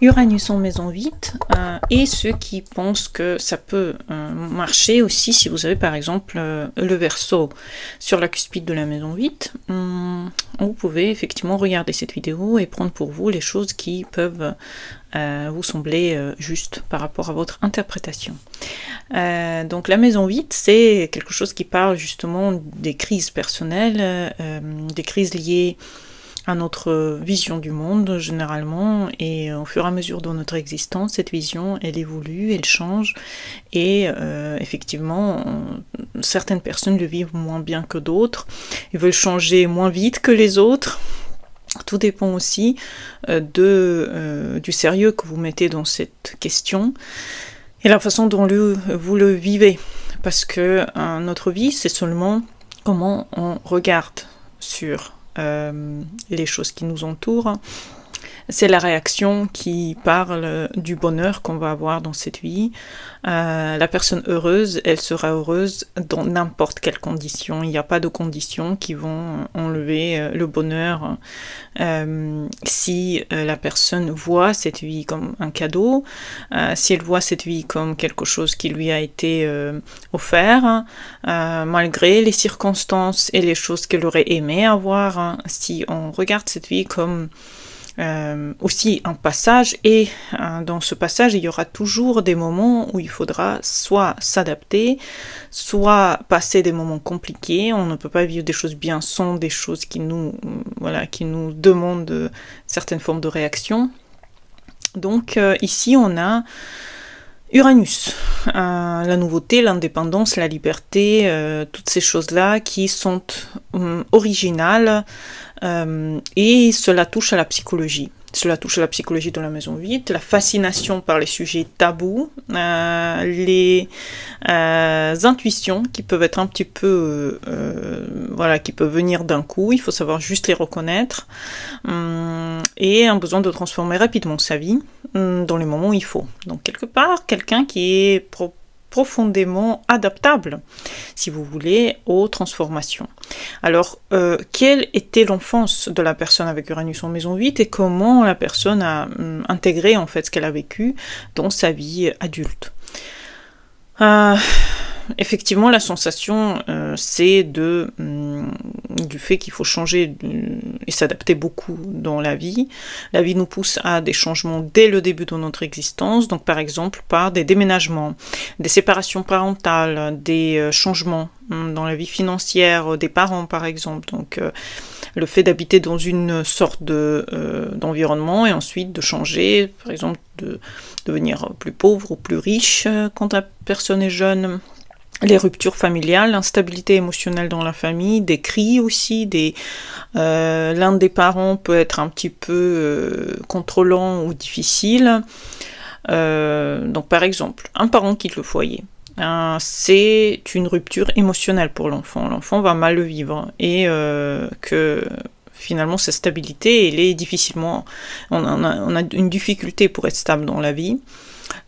Uranus en maison 8 et ceux qui pensent que ça peut marcher aussi si vous avez par exemple le Verseau sur la cuspide de la maison 8. Vous pouvez effectivement regarder cette vidéo et prendre pour vous les choses qui peuvent vous sembler justes par rapport à votre interprétation. Donc la maison 8, c'est quelque chose qui parle justement des crises personnelles, des crises liées à notre vision du monde généralement, et au fur et à mesure de notre existence, cette vision elle évolue, elle change, et effectivement certaines personnes le vivent moins bien que d'autres, ils veulent changer moins vite que les autres. Tout dépend aussi du sérieux que vous mettez dans cette question et la façon dont vous le vivez, parce que notre vie c'est seulement comment on regarde sur les choses qui nous entourent. C'est la réaction qui parle du bonheur qu'on va avoir dans cette vie. La personne heureuse, elle sera heureuse dans n'importe quelle condition. Il n'y a pas de conditions qui vont enlever le bonheur. Si la personne voit cette vie comme un cadeau, si elle voit cette vie comme quelque chose qui lui a été offert, malgré les circonstances et les choses qu'elle aurait aimé avoir, si on regarde cette vie comme aussi un passage, et dans ce passage il y aura toujours des moments où il faudra soit s'adapter, soit passer des moments compliqués. On ne peut pas vivre des choses bien sans des choses qui nous demandent certaines formes de réaction. Donc ici on a Uranus, la nouveauté, l'indépendance, la liberté, toutes ces choses-là qui sont originales, et cela touche à la psychologie. Cela touche à la psychologie de la maison 8, la fascination par les sujets tabous, les intuitions qui peuvent être un petit peu, qui peuvent venir d'un coup, il faut savoir juste les reconnaître, et un besoin de transformer rapidement sa vie dans les moments où il faut. Donc quelque part, quelqu'un qui est profondément adaptable, si vous voulez, aux transformations. Alors, quelle était l'enfance de la personne avec Uranus en maison 8 et comment la personne a intégré en fait ce qu'elle a vécu dans sa vie adulte. Effectivement, la sensation, c'est du fait qu'il faut changer et s'adapter beaucoup dans la vie. La vie nous pousse à des changements dès le début de notre existence, donc par exemple par des déménagements, des séparations parentales, des changements dans la vie financière des parents par exemple. Donc le fait d'habiter dans une sorte d'environnement et ensuite de changer, par exemple de devenir plus pauvre ou plus riche quand la personne est jeune. Les ruptures familiales, l'instabilité émotionnelle dans la famille, des cris aussi, l'un des parents peut être un petit peu contrôlant ou difficile. Donc par exemple, un parent quitte le foyer. C'est une rupture émotionnelle pour l'enfant. L'enfant va mal le vivre et que finalement sa stabilité, elle est difficilement... On a une difficulté pour être stable dans la vie.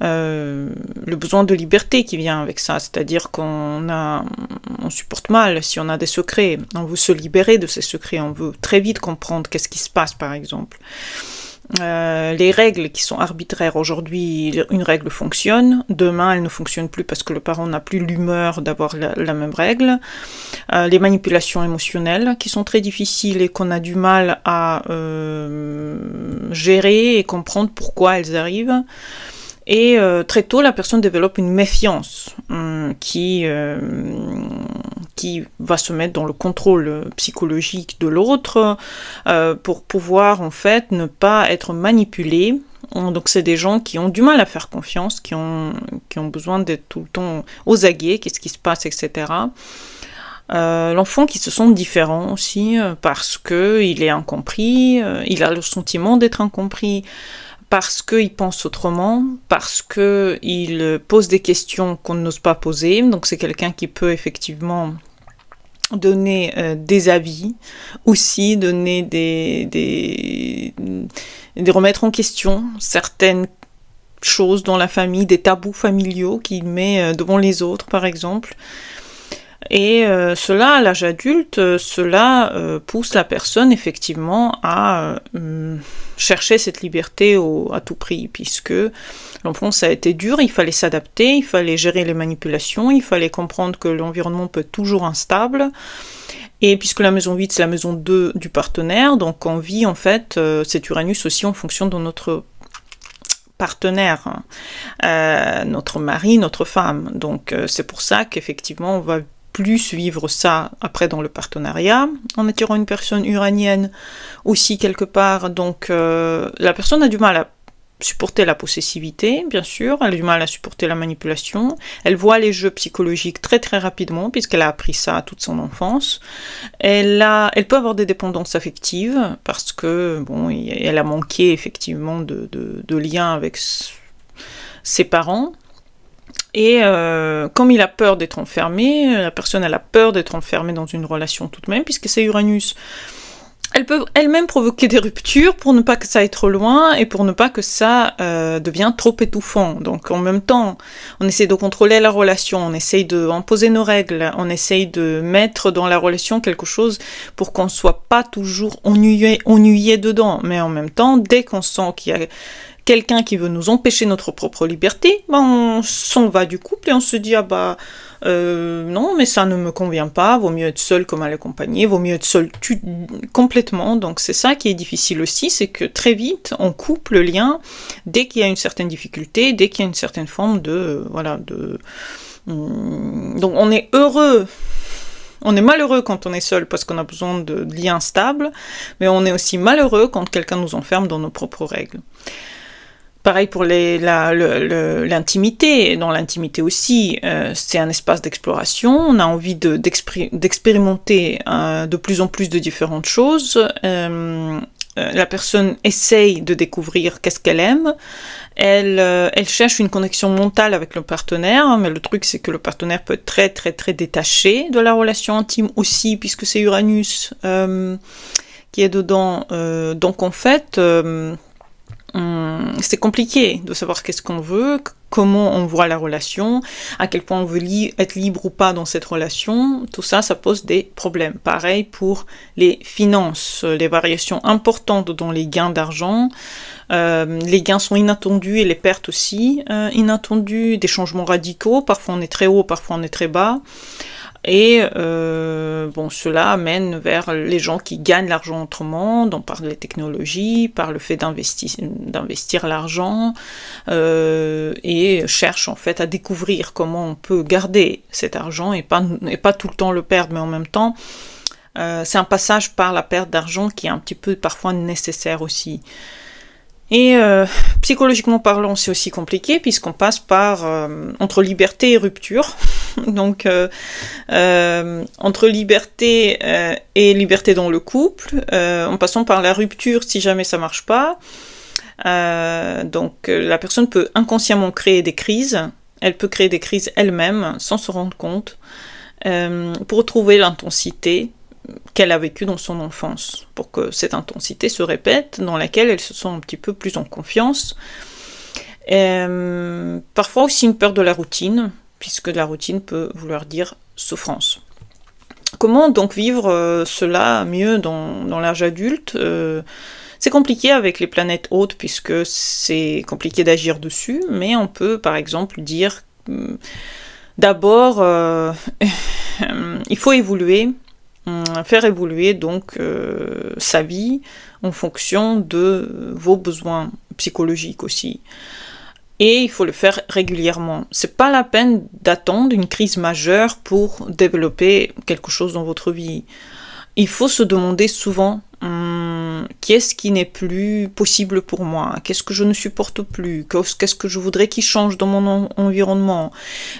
Le besoin de liberté qui vient avec ça, c'est-à-dire on supporte mal si on a des secrets, on veut se libérer de ces secrets, on veut très vite comprendre qu'est-ce qui se passe par exemple. Les règles qui sont arbitraires aujourd'hui, une règle fonctionne, demain elle ne fonctionne plus parce que le parent n'a plus l'humeur d'avoir la même règle. Les manipulations émotionnelles qui sont très difficiles et qu'on a du mal à gérer et comprendre pourquoi elles arrivent. Et très tôt, la personne développe une méfiance qui va se mettre dans le contrôle psychologique de l'autre pour pouvoir en fait ne pas être manipulé. Donc c'est des gens qui ont du mal à faire confiance, qui ont besoin d'être tout le temps aux aguets, qu'est-ce qui se passe, etc. L'enfant qui se sent différent aussi parce qu'il est incompris, il a le sentiment d'être incompris, parce qu'il pense autrement, parce qu'il pose des questions qu'on n'ose pas poser. Donc c'est quelqu'un qui peut effectivement donner des avis, aussi donner des remettre en question certaines choses dans la famille, des tabous familiaux qu'il met devant les autres par exemple. Et cela, à l'âge adulte, pousse la personne effectivement à cherchait cette liberté à tout prix, puisque l'enfance a été dure, il fallait s'adapter, il fallait gérer les manipulations, il fallait comprendre que l'environnement peut être toujours instable. Et puisque la maison 8, c'est la maison 2 du partenaire, donc on vit en fait cet Uranus aussi en fonction de notre partenaire, notre mari, notre femme. Donc c'est pour ça qu'effectivement on va plus vivre ça après dans le partenariat, en attirant une personne uranienne aussi quelque part. Donc la personne a du mal à supporter la possessivité, bien sûr, elle a du mal à supporter la manipulation, elle voit les jeux psychologiques très très rapidement, puisqu'elle a appris ça toute son enfance. Elle peut avoir des dépendances affectives, parce que, bon, elle a manqué effectivement de lien avec ses parents. Et comme il a peur d'être enfermé, la personne elle a peur d'être enfermée dans une relation tout de même, puisque c'est Uranus. Elle peut elle-même provoquer des ruptures pour ne pas que ça aille trop loin et pour ne pas que ça devienne trop étouffant. Donc en même temps, on essaie de contrôler la relation, on essaye d'imposer nos règles, on essaye de mettre dans la relation quelque chose pour qu'on ne soit pas toujours ennuyé dedans. Mais en même temps, dès qu'on sent qu'il y a quelqu'un qui veut nous empêcher notre propre liberté, on s'en va du couple et on se dit non, mais ça ne me convient pas, vaut mieux être seul que mal accompagné, vaut mieux être seul complètement. Donc c'est ça qui est difficile aussi, c'est que très vite on coupe le lien dès qu'il y a une certaine difficulté, dès qu'il y a une certaine forme donc on est heureux. On est malheureux quand on est seul parce qu'on a besoin de liens stables, mais on est aussi malheureux quand quelqu'un nous enferme dans nos propres règles. Pareil pour l'intimité. Dans l'intimité aussi, c'est un espace d'exploration. On a envie d'expérimenter de plus en plus de différentes choses. La personne essaye de découvrir qu'est-ce qu'elle aime. Elle cherche une connexion mentale avec le partenaire, mais le truc c'est que le partenaire peut être très très très détaché de la relation intime aussi, puisque c'est Uranus qui est dedans. Donc en fait... c'est compliqué de savoir qu'est-ce qu'on veut, comment on voit la relation, à quel point on veut être libre ou pas dans cette relation. Tout ça, ça pose des problèmes. Pareil pour les finances, les variations importantes dans les gains d'argent. Les gains sont inattendus et les pertes aussi inattendues, des changements radicaux. Parfois on est très haut, parfois on est très bas. Et cela amène vers les gens qui gagnent l'argent autrement, donc par les technologies, par le fait d'investir l'argent, et cherchent en fait à découvrir comment on peut garder cet argent et pas tout le temps le perdre, mais en même temps, c'est un passage par la perte d'argent qui est un petit peu parfois nécessaire aussi. Et psychologiquement parlant, c'est aussi compliqué puisqu'on passe par entre liberté et rupture. Donc entre liberté et liberté dans le couple, en passant par la rupture si jamais ça marche pas. Donc la personne peut inconsciemment créer des crises. Elle peut créer des crises elle-même sans se rendre compte pour retrouver l'intensité qu'elle a vécue dans son enfance, pour que cette intensité se répète, dans laquelle elle se sent un petit peu plus en confiance. Parfois aussi une peur de la routine, puisque la routine peut vouloir dire souffrance. Comment donc vivre cela mieux dans l'âge adulte ? C'est compliqué avec les planètes hautes, puisque c'est compliqué d'agir dessus, mais on peut par exemple dire d'abord il faut évoluer, faire évoluer donc sa vie en fonction de vos besoins psychologiques aussi. Et il faut le faire régulièrement. C'est pas la peine d'attendre une crise majeure pour développer quelque chose dans votre vie. Il faut se demander souvent qu'est-ce qui n'est plus possible pour moi, qu'est-ce que je ne supporte plus, qu'est-ce que je voudrais qu'il change dans mon environnement,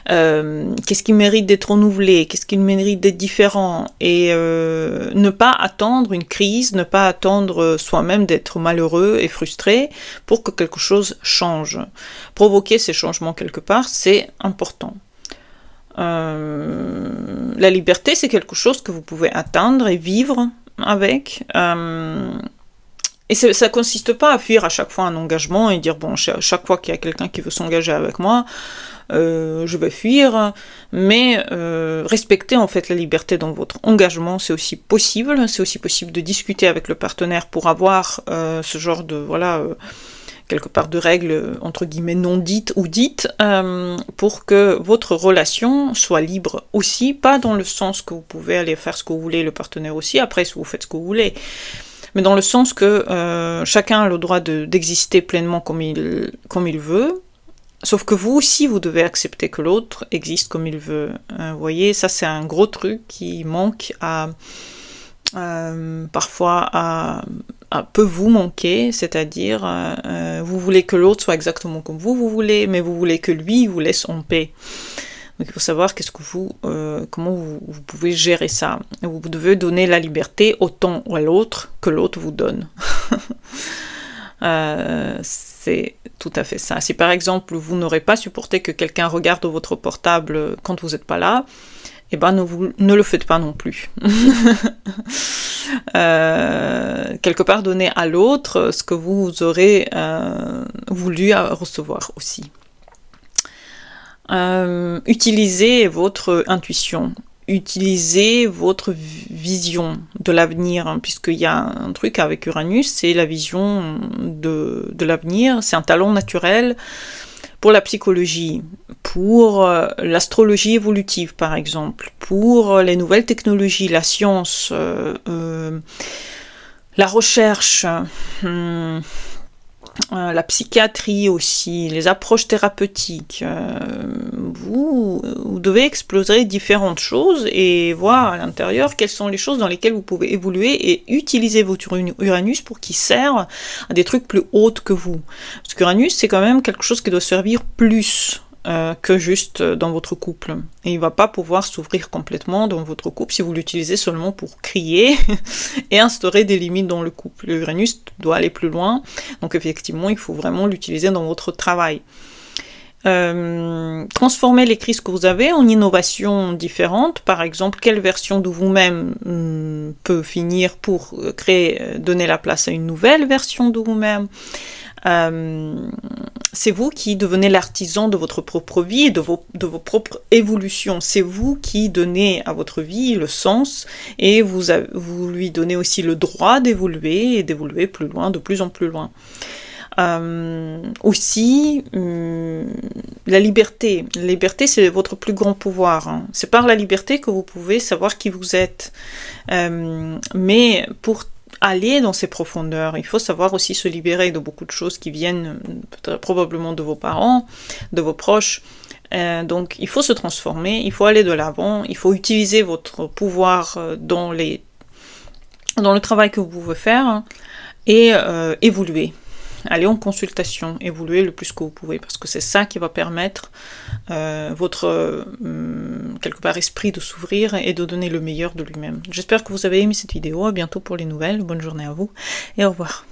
qu'est-ce qui mérite d'être renouvelé, qu'est-ce qui mérite d'être différent, et ne pas attendre une crise, ne pas attendre soi-même d'être malheureux et frustré pour que quelque chose change. Provoquer ces changements quelque part, c'est important. La liberté, c'est quelque chose que vous pouvez atteindre et vivre avec. Et ça consiste pas à fuir à chaque fois un engagement et dire, bon, chaque fois qu'il y a quelqu'un qui veut s'engager avec moi, je vais fuir, mais respecter en fait la liberté dans votre engagement, c'est aussi possible de discuter avec le partenaire pour avoir ce genre de, quelque part de règles, entre guillemets, non dites ou dites, pour que votre relation soit libre aussi, pas dans le sens que vous pouvez aller faire ce que vous voulez, le partenaire aussi, après vous faites ce que vous voulez, mais dans le sens que chacun a le droit d'exister pleinement comme il veut, sauf que vous aussi, vous devez accepter que l'autre existe comme il veut. Vous voyez, ça c'est un gros truc qui manque parfois peut vous manquer, c'est-à-dire vous voulez que l'autre soit exactement comme vous voulez, mais vous voulez que lui vous laisse en paix. Donc il faut savoir comment vous pouvez gérer ça. Vous devez donner la liberté autant à l'autre que l'autre vous donne. C'est tout à fait ça. Si par exemple vous n'aurez pas supporté que quelqu'un regarde votre portable quand vous n'êtes pas là, eh ben ne le faites pas non plus. Quelque part donner à l'autre ce que vous aurez voulu recevoir aussi. Utilisez votre intuition, utilisez votre vision de l'avenir, hein, puisqu'il y a un truc avec Uranus, c'est la vision de l'avenir, c'est un talent naturel pour la psychologie, pour l'astrologie évolutive par exemple, pour les nouvelles technologies, la science, la recherche, la psychiatrie aussi, les approches thérapeutiques. Vous devez explorer différentes choses et voir à l'intérieur quelles sont les choses dans lesquelles vous pouvez évoluer et utiliser votre Uranus pour qu'il serve à des trucs plus hauts que vous. Parce qu'Uranus, c'est quand même quelque chose qui doit servir plus que juste dans votre couple. Et il ne va pas pouvoir s'ouvrir complètement dans votre couple si vous l'utilisez seulement pour crier et instaurer des limites dans le couple. L'Uranus doit aller plus loin, donc effectivement, il faut vraiment l'utiliser dans votre travail. Transformer les crises que vous avez en innovations différentes. Par exemple, quelle version de vous-même peut finir pour donner la place à une nouvelle version de vous-même. C'est vous qui devenez l'artisan de votre propre vie et de vos propres évolutions. C'est vous qui donnez à votre vie le sens et vous lui donnez aussi le droit d'évoluer et d'évoluer plus loin, de plus en plus loin. Aussi, la liberté. La liberté, c'est votre plus grand pouvoir. Hein. C'est par la liberté que vous pouvez savoir qui vous êtes. Mais pour aller dans ces profondeurs, il faut savoir aussi se libérer de beaucoup de choses qui viennent probablement de vos parents, de vos proches. Donc il faut se transformer, il faut aller de l'avant, il faut utiliser votre pouvoir dans le travail que vous pouvez faire, hein, et évoluer. Allez en consultation, évoluez le plus que vous pouvez, parce que c'est ça qui va permettre votre, quelque part, esprit de s'ouvrir et de donner le meilleur de lui-même. J'espère que vous avez aimé cette vidéo, à bientôt pour les nouvelles, bonne journée à vous, et au revoir.